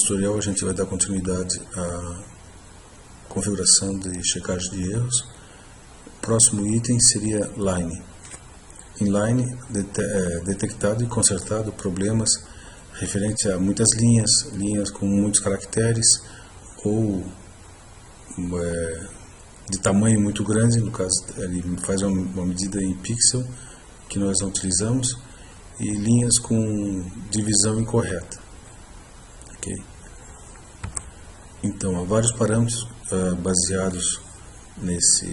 tutorial a gente vai dar continuidade à configuração de checagem de erros. O próximo item seria Line. Em Line, detectado e consertado problemas referentes a muitas linhas com muitos caracteres ou de tamanho muito grande, no caso ele faz uma medida em pixel que nós não utilizamos, e linhas com divisão incorreta. Okay? Então há vários parâmetros baseados nessa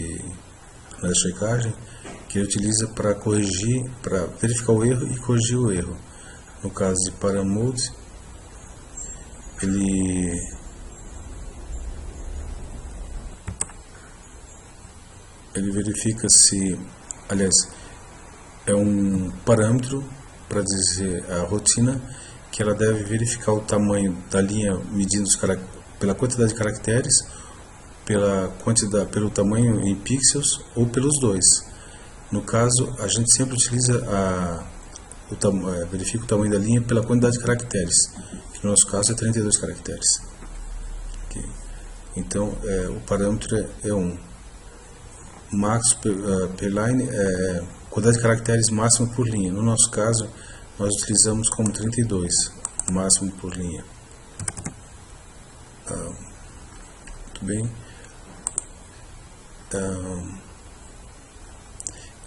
checagem que ele utiliza para corrigir, para verificar o erro e corrigir o erro. No caso de paramode, ele verifica se, aliás, é um parâmetro para dizer a rotina que ela deve verificar o tamanho da linha medindo pela quantidade de caracteres, pelo tamanho em pixels ou pelos dois. No caso, a gente sempre utiliza verifica o tamanho da linha pela quantidade de caracteres, que no nosso caso é 32 caracteres. Okay. Então, o parâmetro é 1. Max per line é quantidade de caracteres máxima por linha. No nosso caso, nós utilizamos como 32, máximo por linha. Muito bem.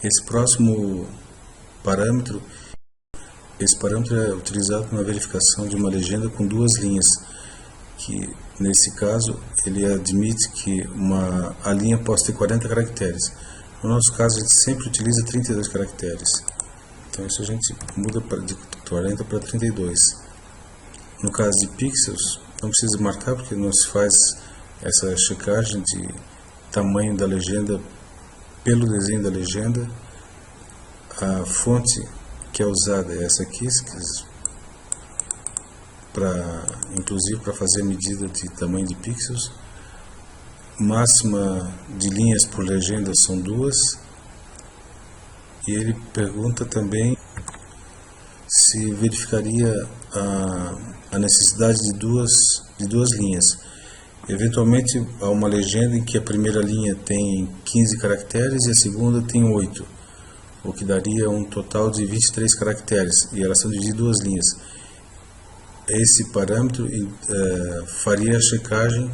Esse parâmetro é utilizado na verificação de uma legenda com duas linhas, que nesse caso ele admite que a linha possa ter 40 caracteres. No nosso caso a gente sempre utiliza 32 caracteres, então isso a gente muda de 40 para 32. No caso de pixels não precisa marcar, porque não se faz essa checagem de tamanho da legenda pelo desenho da legenda. A fonte que é usada é essa aqui, inclusive para fazer a medida de tamanho de pixels. Máxima de linhas por legenda são 2. E ele pergunta também se verificaria a necessidade de duas linhas. Eventualmente há uma legenda em que a primeira linha tem 15 caracteres e a segunda tem 8, o que daria um total de 23 caracteres, e elas são divididas em duas linhas. Esse parâmetro faria a checagem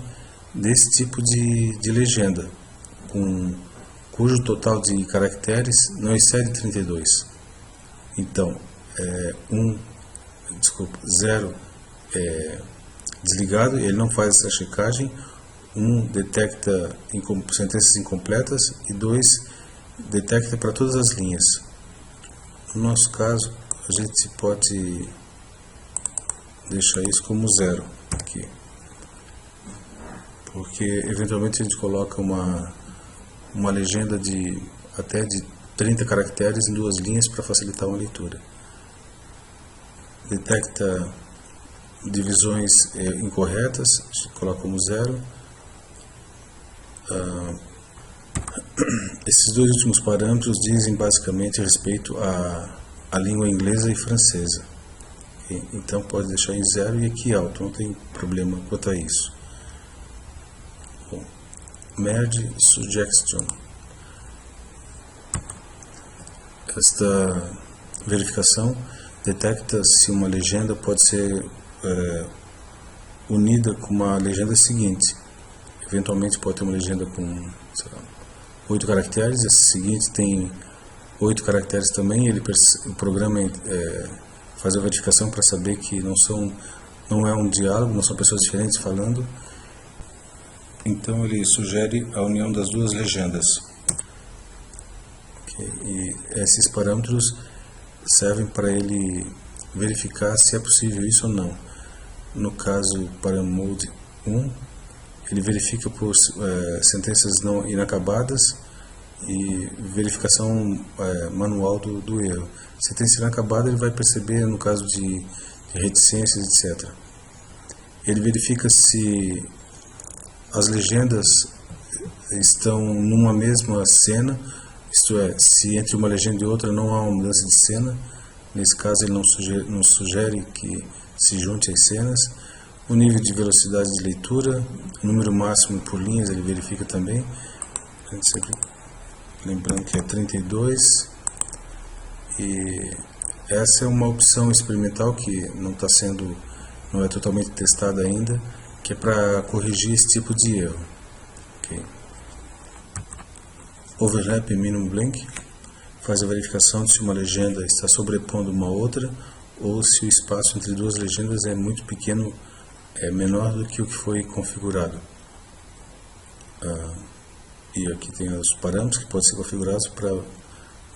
desse tipo de legenda, cujo total de caracteres não excede 32. Então, 0 desligado, ele não faz essa checagem. 1 detecta sentenças incompletas e 2 detecta para todas as linhas. No nosso caso, a gente pode deixar isso como 0 aqui, porque eventualmente a gente coloca uma legenda até de 30 caracteres em duas linhas para facilitar uma leitura. Detecta divisões incorretas, a gente coloca como 0. Esses dois últimos parâmetros dizem basicamente respeito à língua inglesa e francesa. Então pode deixar em 0 e aqui alto, não tem problema quanto a isso. Bom, Merge Suggestion. Esta verificação detecta se uma legenda pode ser unida com uma legenda seguinte. Eventualmente pode ter uma legenda com 8 caracteres, essa seguinte tem 8 caracteres também. O programa faz a verificação para saber que não é um diálogo, não são pessoas diferentes falando. Então ele sugere a união das duas legendas. Okay. E esses parâmetros servem para ele verificar se é possível isso ou não. No caso, para Mode 1, ele verifica por sentenças não inacabadas e verificação manual do erro. Sentença inacabada ele vai perceber no caso de reticências, etc. Ele verifica se as legendas estão numa mesma cena, isto é, se entre uma legenda e outra não há uma mudança de cena. Nesse caso ele não sugere que se junte as cenas. O nível de velocidade de leitura, o número máximo por linhas, ele verifica também. A gente sempre lembrando que é 32. E essa é uma opção experimental que não é totalmente testada ainda, que é para corrigir esse tipo de erro. Okay. Overlap minimum blink faz a verificação de se uma legenda está sobrepondo uma outra ou se o espaço entre duas legendas é muito pequeno, é menor do que o que foi configurado. E aqui tem os parâmetros que podem ser configurados para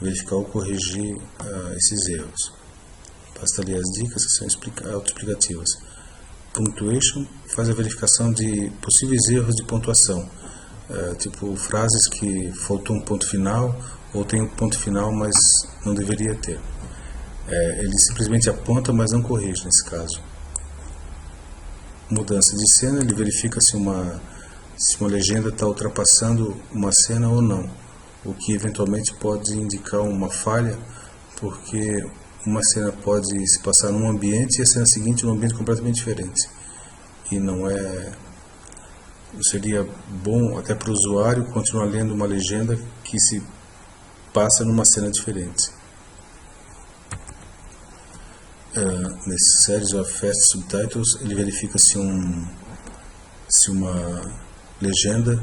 verificar ou corrigir esses erros. Basta ler as dicas que são autoexplicativas. Punctuation faz a verificação de possíveis erros de pontuação, tipo frases que faltou um ponto final ou tem um ponto final, mas não deveria ter. Ele simplesmente aponta, mas não corrige nesse caso. Mudança de cena, ele verifica se uma legenda está ultrapassando uma cena ou não, o que eventualmente pode indicar uma falha, porque uma cena pode se passar num ambiente e a cena seguinte num ambiente completamente diferente. E seria bom até para o usuário continuar lendo uma legenda que se passa numa cena diferente. Nesse Series of Fast Subtitles, ele verifica se uma legenda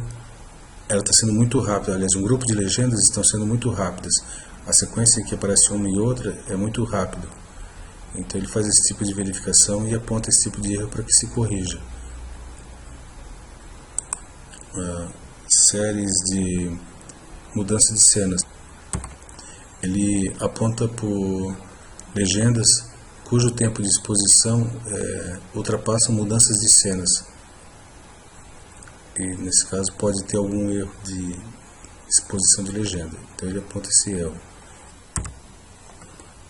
está sendo muito rápida. Aliás, um grupo de legendas estão sendo muito rápidas. A sequência em que aparece uma e outra é muito rápido. Então ele faz esse tipo de verificação e aponta esse tipo de erro para que se corrija. Séries de mudança de cenas. Ele aponta por legendas cujo tempo de exposição ultrapassa mudanças de cenas. E nesse caso pode ter algum erro de exposição de legenda. Então ele aponta esse erro.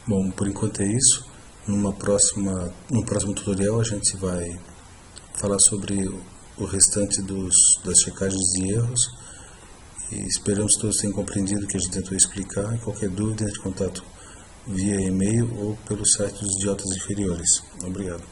Bom, por enquanto é isso. No próximo tutorial a gente vai falar sobre o restante das checagens de erros. E esperamos que todos tenham compreendido o que a gente tentou explicar. Qualquer dúvida, entre em contato via e-mail ou pelo site dos Idiotas Inferiores. Obrigado.